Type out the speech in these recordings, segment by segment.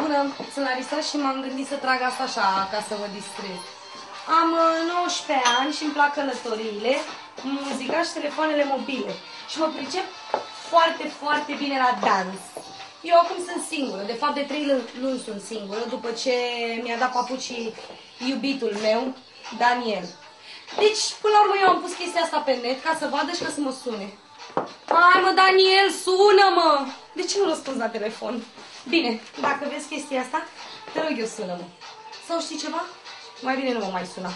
Bună, sunt Larisa și m-am gândit să trag asta așa, ca să vă distrez. Am 19 ani și îmi plac călătoriile, muzica și telefoanele mobile. Și mă pricep foarte, foarte bine la dans. Eu acum sunt singură, de fapt de 3 luni sunt singură, după ce mi-a dat papucii iubitul meu, Daniel. Deci, până la urmă, eu am pus chestia asta pe net ca să vadă și ca să mă sune. Hai mă, Daniel, sună-mă! De ce nu răspunzi la telefon? Bine, dacă vezi chestia asta, te rog eu, sună-mă. Sau știi ceva? Mai bine nu mă mai suna.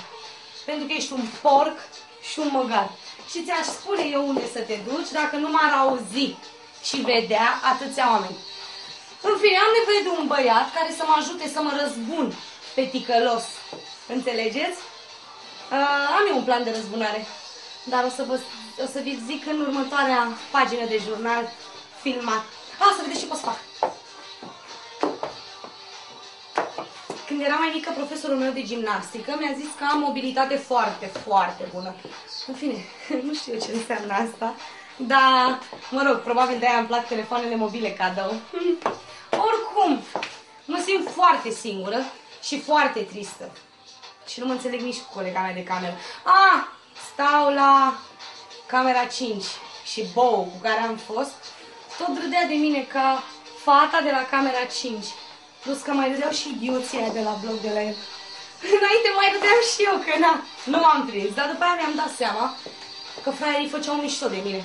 Pentru că ești un porc și un măgar. Și ți-aș spune eu unde să te duci dacă nu m-ar auzi și vedea atâția oameni. În fine, am nevoie de un băiat care să mă ajute să mă răzbun pe ticălos. Înțelegeți? Am eu un plan de răzbunare. Dar o să vi zic în următoarea pagină de jurnal filmat. Să vedeți ce pot să fac. Când eram mai mică, profesorul meu de gimnastică mi-a zis că am mobilitate foarte, foarte bună. În fine, nu știu ce înseamnă asta, dar, mă rog, probabil de-aia îmi plac telefoanele mobile cadou. Oricum, mă simt foarte singură și foarte tristă. Și nu mă înțeleg nici cu colega mea de cameră. Stau la camera 5 și Bou, cu care am fost, tot râdea de mine ca fata de la camera 5. Plus că mai râdeau și idioții aia de la blog de la el. Înainte mai râdeam și eu, că nu m-am prins, dar după aia mi-am dat seama că fraierii făceau mișto de mine.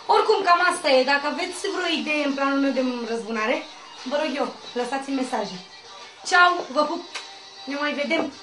Oricum, cam asta e. Dacă aveți vreo idee în planul meu de răzbunare, vă rog eu, lăsați-mi mesaje. Ceau, vă pup, ne mai vedem!